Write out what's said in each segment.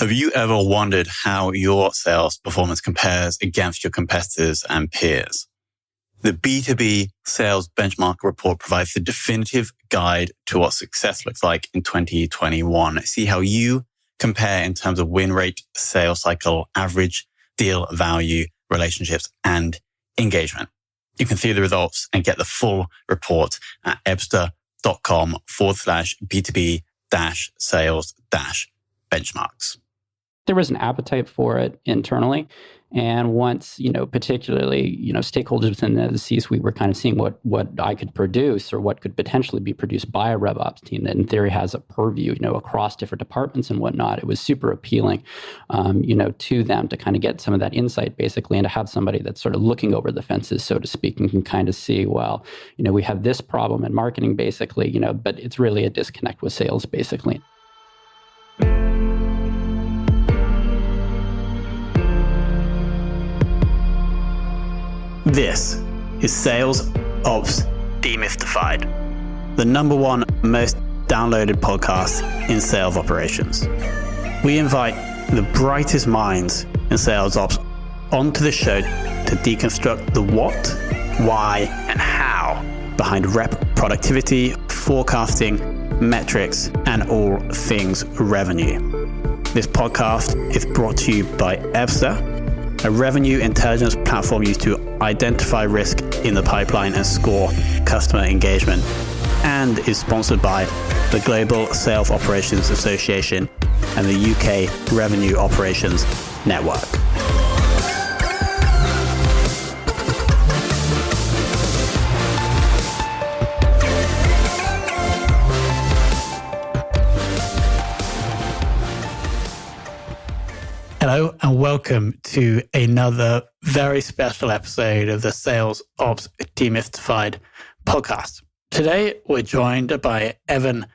Have you ever wondered how your sales performance compares against your competitors and peers? The B2B Sales Benchmark Report provides the definitive guide to what success looks like in 2021. See how you compare in terms of win rate, sales cycle, average deal value, relationships, and engagement. You can see the results and get the full report at ebsta.com/B2B-sales-benchmarks. There was an appetite for it internally. And once, particularly, stakeholders within the C-suite were kind of seeing what I could produce or what could potentially be produced by a RevOps team that in theory has a purview, across different departments and whatnot. It was super appealing, to them to kind of get some of that insight basically and to have somebody that's sort of looking over the fences, so to speak, and can kind of see, well, we have this problem in marketing basically, but it's really a disconnect with sales basically. This is Sales Ops Demystified, the number one most downloaded podcast in sales operations. We invite the brightest minds in sales ops onto the show to deconstruct the what, why, and how behind rep productivity, forecasting, metrics, and all things revenue. This podcast is brought to you by ebsta, a revenue intelligence platform used to identify risk in the pipeline and score customer engagement, and is sponsored by the Global Sales Operations Association and the UK Revenue Operations Network. Hello and welcome to another very special episode of the Sales Ops Demystified Podcast. Today we're joined by Evan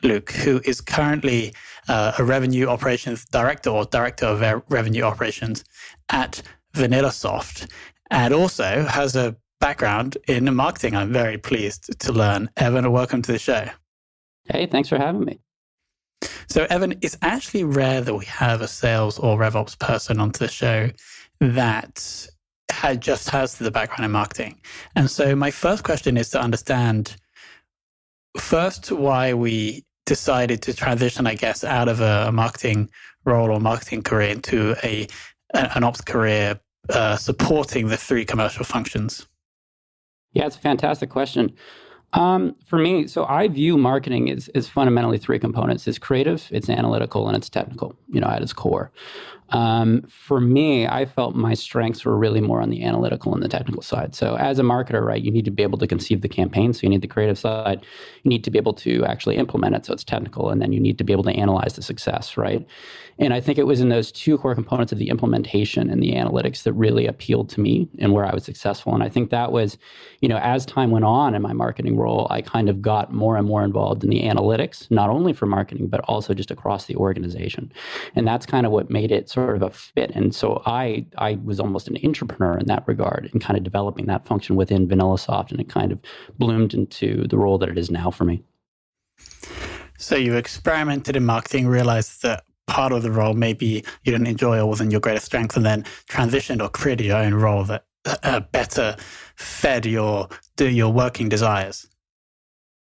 Luke, who is currently a Revenue Operations Director or Director of Revenue Operations at VanillaSoft, and also has a background in marketing. I'm very pleased to learn. Evan, welcome to the show. Hey, thanks for having me. So, Evan, it's actually rare that we have a sales or RevOps person onto the show that has the background in marketing. And so my first question is to understand, first, why we decided to transition, I guess, out of a marketing role or marketing career into an ops career supporting the three commercial functions. Yeah, it's a fantastic question. For me, so I view marketing as fundamentally three components. It's creative, it's analytical, and it's technical, at its core. For me, I felt my strengths were really more on the analytical and the technical side. So as a marketer, right, you need to be able to conceive the campaign. So you need the creative side. You need to be able to actually implement it. So it's technical. And then you need to be able to analyze the success, right? And I think it was in those two core components of the implementation and the analytics that really appealed to me and where I was successful. And I think that was, as time went on in my marketing role, I kind of got more and more involved in the analytics, not only for marketing, but also just across the organization. And that's kind of what made it sort of a fit. And so I was almost an entrepreneur in that regard and kind of developing that function within VanillaSoft, and it kind of bloomed into the role that it is now for me. So you experimented in marketing, realized that part of the role maybe you didn't enjoy or wasn't your greatest strength, and then transitioned or created your own role that better fed your working desires.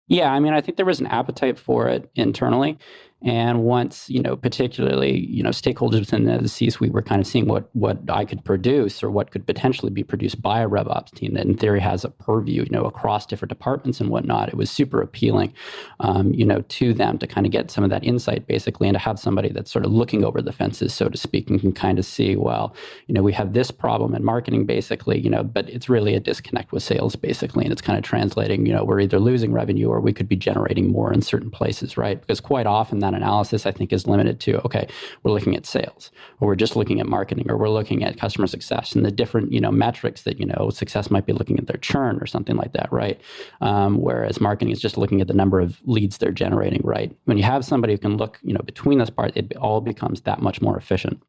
Yeah, I think there was an appetite for it internally. And once, particularly, stakeholders within the C-suite were kind of seeing what I could produce or what could potentially be produced by a RevOps team that in theory has a purview, across different departments and whatnot. It was super appealing, to them to kind of get some of that insight basically and to have somebody that's sort of looking over the fences, so to speak, and can kind of see, well, we have this problem in marketing basically, but it's really a disconnect with sales basically. And it's kind of translating, we're either losing revenue or we could be generating more in certain places, right? Because quite often that analysis, I think, is limited to, okay, we're looking at sales, or we're just looking at marketing, or we're looking at customer success and the different, metrics that, success might be looking at their churn or something like that, right? Whereas marketing is just looking at the number of leads they're generating, right? When you have somebody who can look, between this part, it all becomes that much more efficient.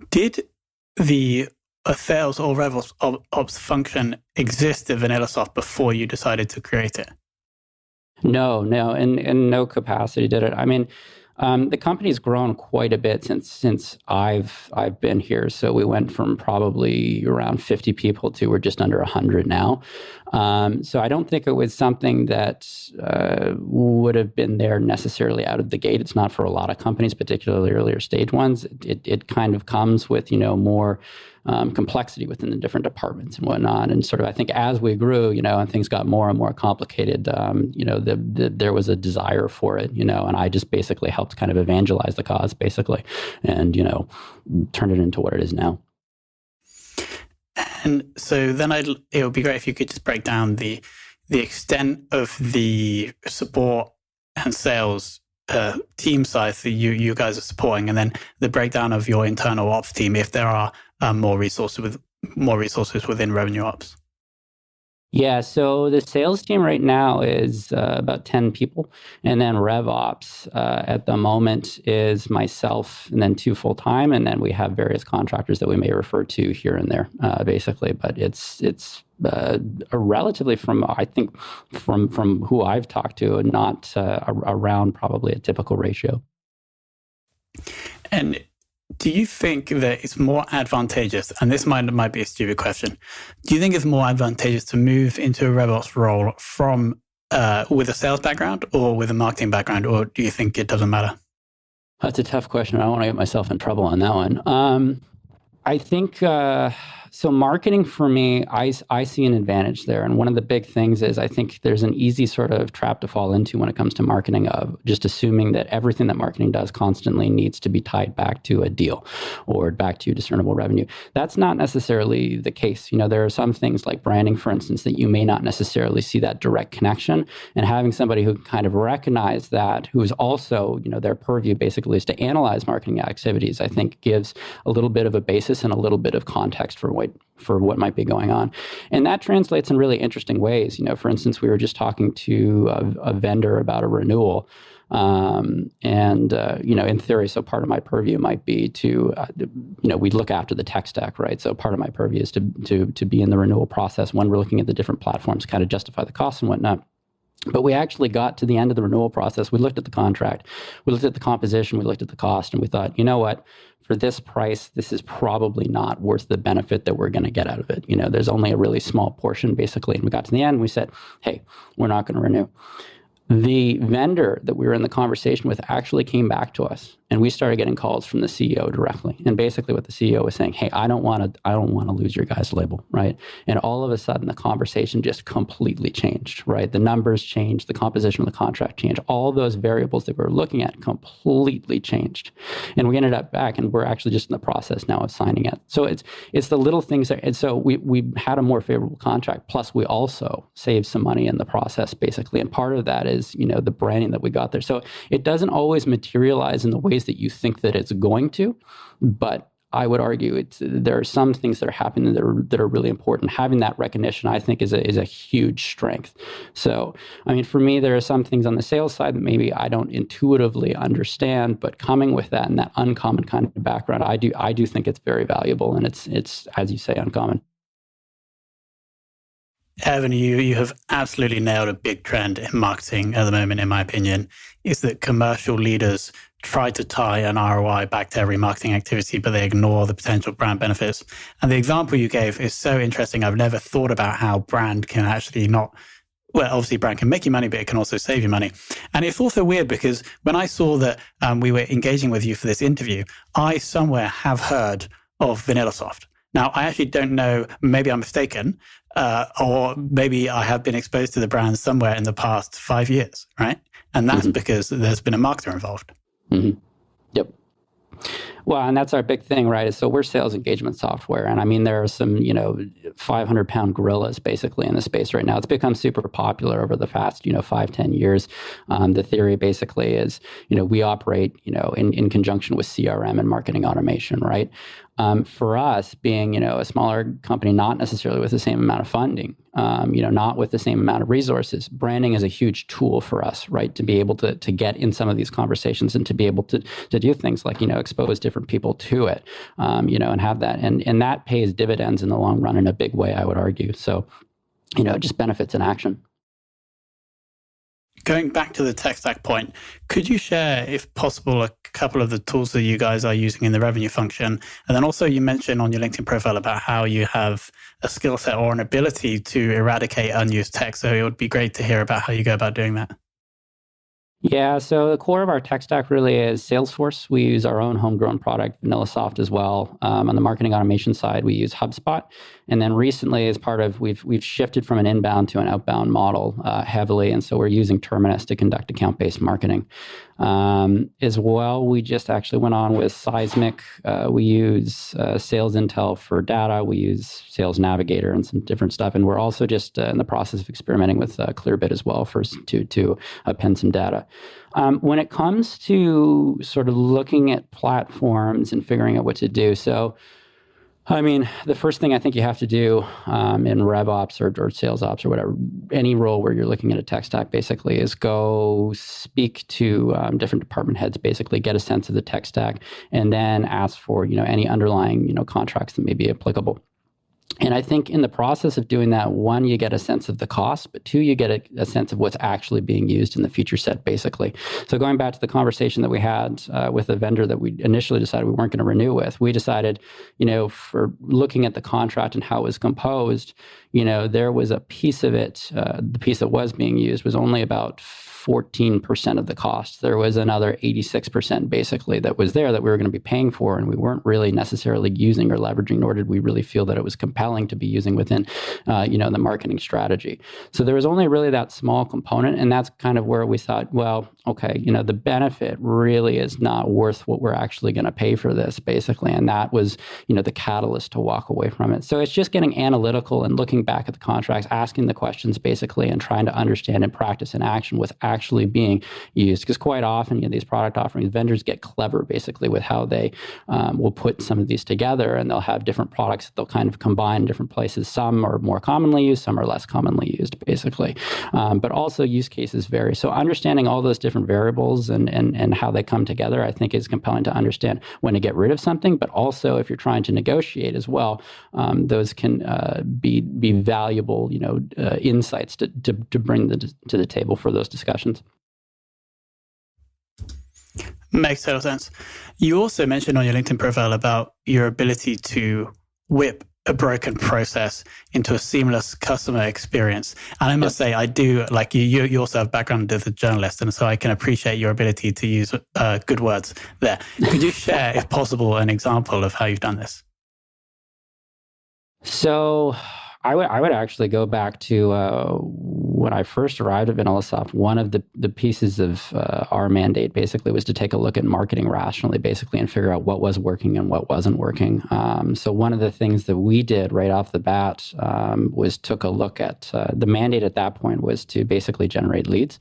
Did the sales or RevOps function exist at VanillaSoft before you decided to create it? No, in no capacity did it. The company's grown quite a bit since I've been here. So we went from probably around 50 people to we're just under 100 now. So I don't think it was something that would have been there necessarily out of the gate. It's not for a lot of companies, particularly earlier stage ones. It kind of comes with more complexity within the different departments and whatnot. And sort of, I think as we grew, and things got more and more complicated, there was a desire for it, and I just basically helped kind of evangelize the cause, basically, and, turn it into what it is now. And so then it would be great if you could just break down the extent of the support and sales team size that you guys are supporting, and then the breakdown of your internal ops team, if there are more resources within revenue ops. Yeah, so the sales team right now is about 10 people, and then RevOps at the moment is myself and then 2 full-time, and then we have various contractors that we may refer to here and there, basically. But it's a relatively, from who I've talked to, not around probably a typical ratio. And do you think that it's more advantageous, and this might be a stupid question, do you think it's more advantageous to move into a RevOps role from with a sales background or with a marketing background, or do you think it doesn't matter? That's a tough question. I don't want to get myself in trouble on that one. I think, so marketing for me, I see an advantage there. And one of the big things is I think there's an easy sort of trap to fall into when it comes to marketing of just assuming that everything that marketing does constantly needs to be tied back to a deal or back to discernible revenue. That's not necessarily the case. There are some things like branding, for instance, that you may not necessarily see that direct connection. And having somebody who can kind of recognize that, who is also, their purview basically is to analyze marketing activities, I think gives a little bit of a basis and a little bit of context for what might be going on. And that translates in really interesting ways. For instance, we were just talking to a vendor about a renewal. In theory, so part of my purview might be to, we look after the tech stack, right? So part of my purview is to be in the renewal process when we're looking at the different platforms, kind of justify the costs and whatnot. But we actually got to the end of the renewal process. We looked at the contract, we looked at the composition, we looked at the cost, and we thought, you know what? For this price, this is probably not worth the benefit that we're going to get out of it. There's only a really small portion, basically. And we got to the end, and we said, hey, we're not going to renew. The vendor that we were in the conversation with actually came back to us, and we started getting calls from the CEO directly. And basically what the CEO was saying, hey, I don't want to lose your guys' label, right? And all of a sudden the conversation just completely changed, right? The numbers changed, the composition of the contract changed, all those variables that we were looking at completely changed. And we ended up back, and we're actually just in the process now of signing it. So it's the little things and so we had a more favorable contract, plus we also saved some money in the process, basically. And part of that is, the branding that we got there. So it doesn't always materialize in the ways that you think that it's going to, but I would argue there are some things that are happening that are really important. Having that recognition, I think, is a huge strength. So, for me, there are some things on the sales side that maybe I don't intuitively understand, but coming with that and that uncommon kind of background, I do think it's very valuable, and it's as you say, uncommon. Evan, you have absolutely nailed a big trend in marketing at the moment, in my opinion, is that commercial leaders try to tie an ROI back to every marketing activity, but they ignore the potential brand benefits. And the example you gave is so interesting. I've never thought about how brand can actually obviously brand can make you money, but it can also save you money. And it's also weird because when I saw that we were engaging with you for this interview, I somewhere have heard of VanillaSoft. Now, I actually don't know, maybe I'm mistaken, or maybe I have been exposed to the brand somewhere in the past 5 years, right? And that's because there's been a marketer involved. Mm-hmm. Yep. Well, and that's our big thing, right? So we're sales engagement software. And there are some, 500-pound gorillas basically in the space right now. It's become super popular over the past, 5-10 years. The theory basically is, we operate, in conjunction with CRM and marketing automation, right? For us, being, a smaller company, not necessarily with the same amount of funding, not with the same amount of resources, branding is a huge tool for us, right? To be able to get in some of these conversations and to be able to do things like, expose different people to it, and have that. And that pays dividends in the long run in a big way, I would argue. So, just benefits in action. Going back to the tech stack point, could you share, if possible, a couple of the tools that you guys are using in the revenue function? And then also you mentioned on your LinkedIn profile about how you have a skill set or an ability to eradicate unused tech. So it would be great to hear about how you go about doing that. Yeah, so the core of our tech stack really is Salesforce. We use our own homegrown product, VanillaSoft, as well. On the marketing automation side, we use HubSpot. And then recently, as part of, we've shifted from an inbound to an outbound model heavily. And so we're using Terminus to conduct account-based marketing. As well, we just actually went on with Seismic. We use Sales Intel for data. We use Sales Navigator and some different stuff. And we're also just in the process of experimenting with Clearbit as well to append some data. When it comes to sort of looking at platforms and figuring out what to do, so I mean, the first thing I think you have to do in RevOps or Sales Ops or whatever, any role where you're looking at a tech stack basically is go speak to different department heads, basically get a sense of the tech stack, and then ask for, any underlying, contracts that may be applicable. And I think in the process of doing that, one, you get a sense of the cost, but two, you get a sense of what's actually being used in the feature set, basically. So going back to the conversation that we had with a vendor that we initially decided we weren't going to renew with, we decided, for looking at the contract and how it was composed, there was a piece of it, the piece that was being used was only about 14% of the cost. There was another 86% basically that was there that we were going to be paying for, and we weren't really necessarily using or leveraging, nor did we really feel that it was compelling to be using within, the marketing strategy. So there was only really that small component, and that's kind of where we thought, well, okay, the benefit really is not worth what we're actually going to pay for this, basically, and that was, the catalyst to walk away from it. So it's just getting analytical and looking back at the contracts, asking the questions, basically, and trying to understand and practice in action what's actually being used. Because quite often, these product offerings, vendors get clever, basically, with how they will put some of these together, and they'll have different products that they'll kind of combine in different places. Some are more commonly used, some are less commonly used, basically. But also use cases vary. So understanding all those different variables and how they come together, I think is compelling to understand when to get rid of something, but also if you're trying to negotiate as well, those can be valuable, insights to bring to the table for those discussions. Makes total sense. You also mentioned on your LinkedIn profile about your ability to whip a broken process into a seamless customer experience. And I must say, I do, like you also have background as a journalist, and so I can appreciate your ability to use good words there. Could you share, if possible, an example of how you've done this? So I would actually go back to when I first arrived at VanillaSoft. One of the pieces of our mandate basically was to take a look at marketing rationally, basically, and figure out what was working and what wasn't working. So one of the things that we did right off the bat was took a look at the mandate at that point was to basically generate leads.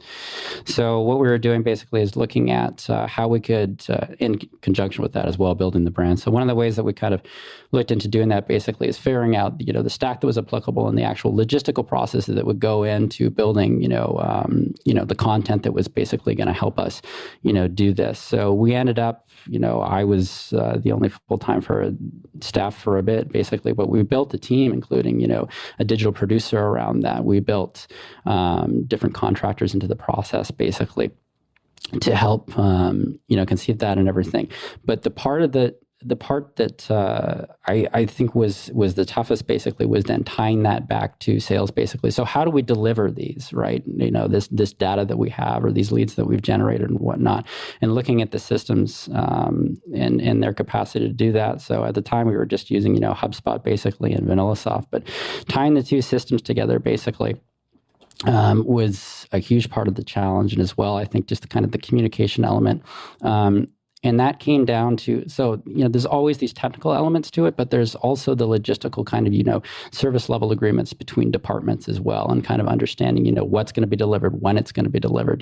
So what we were doing basically is looking at how we could, in conjunction with that as well, building the brand. So one of the ways that we kind of looked into doing that basically is figuring out, the stack that was applicable and the actual logistical processes that would go into building, the content that was basically going to help us, do this. So we ended up, I was the only full-time staff for a bit, basically, but we built a team, including, a digital producer around that. We built different contractors into the process, basically, to help, conceive that and everything. But the part that I think was the toughest, basically, was then tying that back to sales, basically. So how do we deliver these, right? This data that we have, or these leads that we've generated and whatnot, and looking at the systems and their capacity to do that. So at the time, we were just using, HubSpot, basically, and VanillaSoft, but tying the two systems together, basically, was a huge part of the challenge. And as well, I think just the communication element. And that came down to, so, there's always these technical elements to it, but there's also the logistical kind of, service level agreements between departments as well, and kind of understanding, what's going to be delivered, when it's going to be delivered,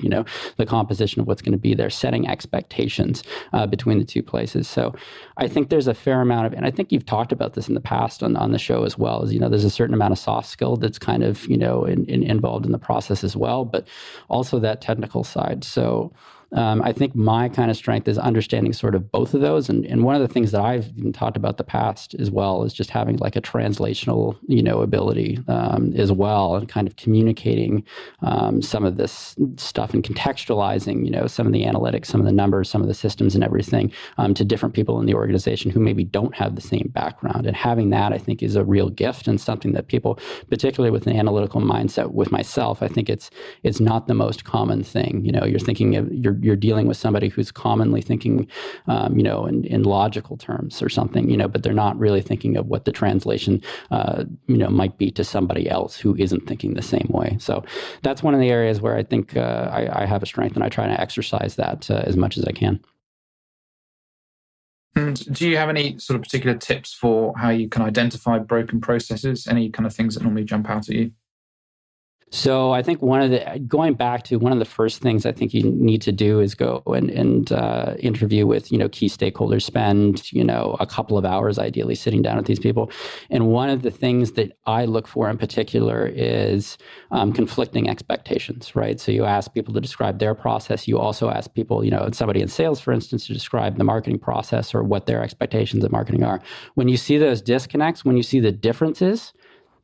the composition of what's going to be there, setting expectations between the two places. So I think there's a fair amount of, and I think you've talked about this in the past on the show as well, is, there's a certain amount of soft skill that's kind of, involved in the process as well, but also that technical side. So I think my kind of strength is understanding sort of both of those. And one of the things that I've even talked about the past as well is just having like a translational, ability as well, and kind of communicating some of this stuff and contextualizing, some of the analytics, some of the numbers, some of the systems and everything to different people in the organization who maybe don't have the same background. And having that, I think, is a real gift and something that people, particularly with an analytical mindset, with myself, I think it's not the most common thing. You're thinking of, you're dealing with somebody who's commonly thinking, in logical terms or something, but they're not really thinking of what the translation, might be to somebody else who isn't thinking the same way. So that's one of the areas where I think I have a strength, and I try to exercise that as much as I can. And do you have any sort of particular tips for how you can identify broken processes? Any kind of things that normally jump out at you? So I think going back to one of the first things I think you need to do is go and interview with, key stakeholders, spend, a couple of hours ideally sitting down with these people. And one of the things that I look for in particular is conflicting expectations, right? So you ask people to describe their process. You also ask people, somebody in sales, for instance, to describe the marketing process or what their expectations of marketing are. When you see those disconnects, when you see the differences,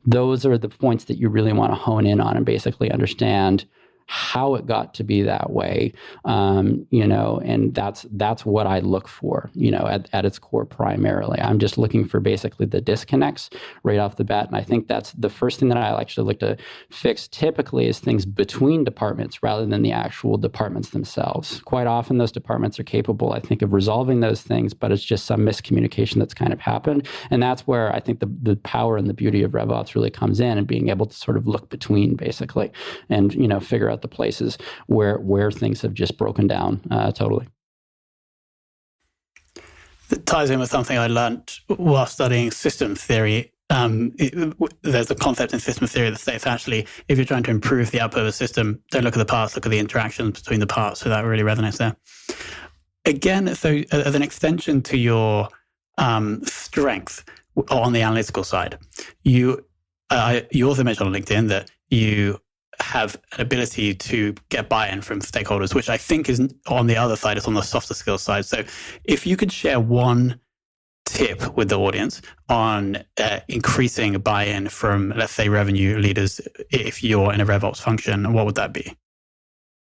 those are the points that you really want to hone in on and basically understand how it got to be that way, and that's what I look for, at its core primarily. I'm just looking for basically the disconnects right off the bat. And I think that's the first thing that I actually look to fix typically is things between departments rather than the actual departments themselves. Quite often those departments are capable, I think, of resolving those things, but it's just some miscommunication that's kind of happened. And that's where I think the power and the beauty of RevOps really comes in, and being able to sort of look between basically and, figure out the places where things have just broken down totally. It ties in with something I learned while studying system theory. There's a concept in system theory that states actually, if you're trying to improve the output of a system, don't look at the parts, look at the interactions between the parts. So that really resonates there. Again, so as an extension to your strength on the analytical side, you also mentioned on LinkedIn that you have an ability to get buy-in from stakeholders, which I think is on the other side, it's on the softer skills side. So if you could share one tip with the audience on increasing buy-in from, let's say, revenue leaders, if you're in a RevOps function, what would that be?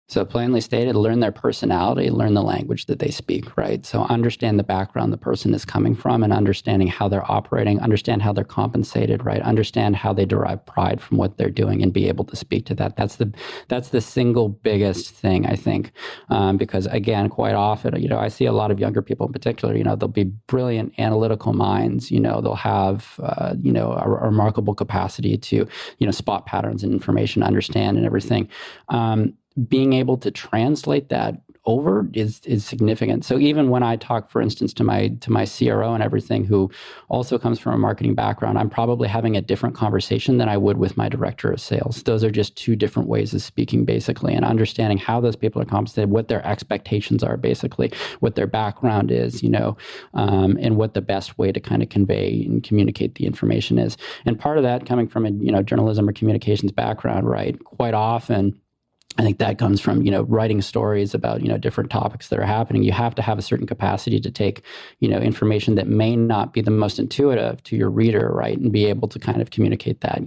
So plainly stated, learn their personality, learn the language that they speak, right? So understand the background the person is coming from, and understanding how they're operating, understand how they're compensated, right? Understand how they derive pride from what they're doing, and be able to speak to that. That's the single biggest thing, I think, because again, quite often, I see a lot of younger people in particular, they'll be brilliant analytical minds, they'll have, a remarkable capacity to, spot patterns and information, understand and everything. Being able to translate that over is significant. So even when I talk, for instance, to my CRO and everything, who also comes from a marketing background, I'm probably having a different conversation than I would with my director of sales. Those are just two different ways of speaking, basically, and understanding how those people are compensated, what their expectations are, basically, what their background is, and what the best way to kind of convey and communicate the information is. And part of that coming from a journalism or communications background, right? Quite often, I think that comes from, writing stories about, different topics that are happening. You have to have a certain capacity to take, information that may not be the most intuitive to your reader, right? And be able to kind of communicate that,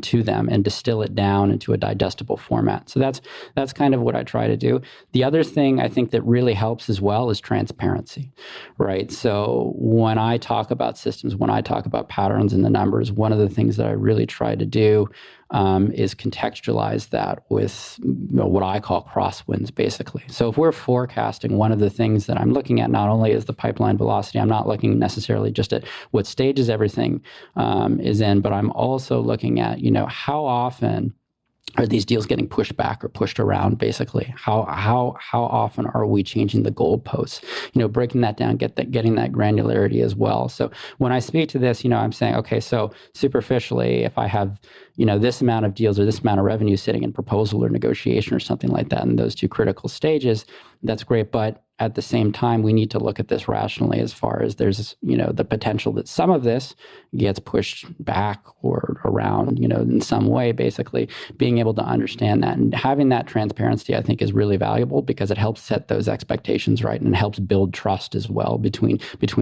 to them and distill it down into a digestible format. So that's kind of what I try to do. The other thing I think that really helps as well is transparency, right? So when I talk about systems, when I talk about patterns in the numbers, one of the things that I really try to do is contextualize that with what I call crosswinds, basically. So if we're forecasting, one of the things that I'm looking at not only is the pipeline velocity, I'm not looking necessarily just at what stages everything is in, but I'm also looking at, how often are these deals getting pushed back or pushed around, basically? How often are we changing the goalposts? Breaking that down, getting that granularity as well. So when I speak to this, I'm saying, okay, so superficially, if I have, this amount of deals or this amount of revenue sitting in proposal or negotiation or something like that in those two critical stages, that's great. But at the same time, we need to look at this rationally as far as there's, the potential that some of this gets pushed back or around, in some way, basically being able to understand that and having that transparency, I think, is really valuable because it helps set those expectations right and helps build trust as well between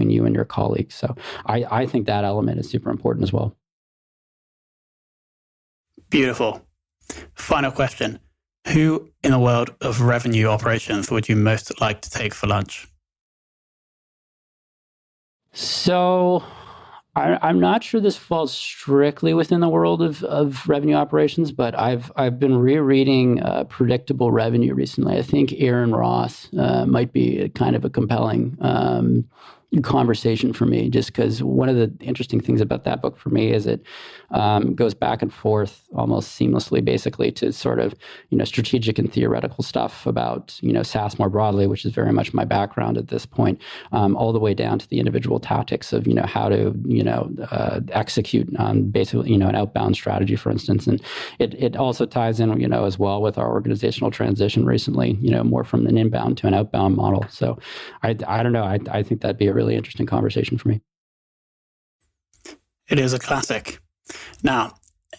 you and your colleagues. So I think that element is super important as well. Beautiful. Final question. Who in the world of revenue operations would you most like to take for lunch? So I'm not sure this falls strictly within the world of revenue operations, but I've been rereading Predictable Revenue recently. I think Aaron Ross might be kind of a compelling conversation for me, just because one of the interesting things about that book for me is it goes back and forth almost seamlessly, basically, to sort of strategic and theoretical stuff about SaaS more broadly, which is very much my background at this point, all the way down to the individual tactics of how to execute on basically an outbound strategy, for instance. And it also ties in as well with our organizational transition recently, more from an inbound to an outbound model. So I don't know. I think that'd be a really interesting conversation for me. It is a classic. Now,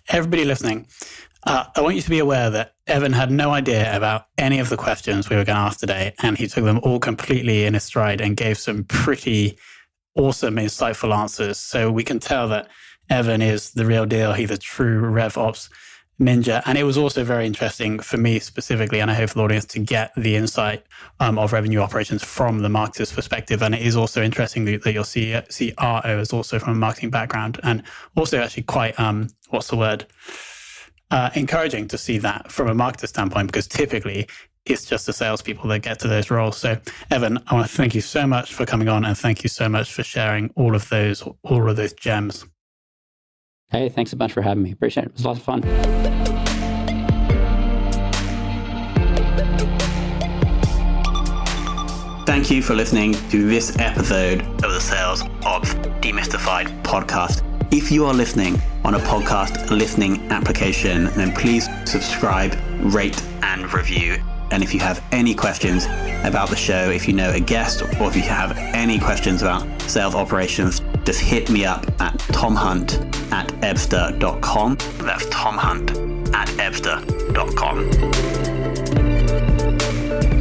everybody listening, I want you to be aware that Evan had no idea about any of the questions we were going to ask today, and he took them all completely in his stride and gave some pretty awesome, insightful answers. So we can tell that Evan is the real deal. He's a true RevOps ninja. And it was also very interesting for me specifically, and I hope for the audience, to get the insight of revenue operations from the marketer's perspective. And it is also interesting that your CRO is also from a marketing background, and also actually quite, encouraging to see that from a marketer standpoint, because typically it's just the salespeople that get to those roles. So Evan, I want to thank you so much for coming on, and thank you so much for sharing all of those gems. Hey, thanks a bunch for having me. Appreciate it. It was lots of fun. Thank you for listening to this episode of the Sales Ops Demystified podcast. If you are listening on a podcast listening application, then please subscribe, rate, and review. And if you have any questions about the show, if you know a guest, or if you have any questions about sales operations, just hit me up at tomhunt@ebster.com. That's tomhunt@ebster.com.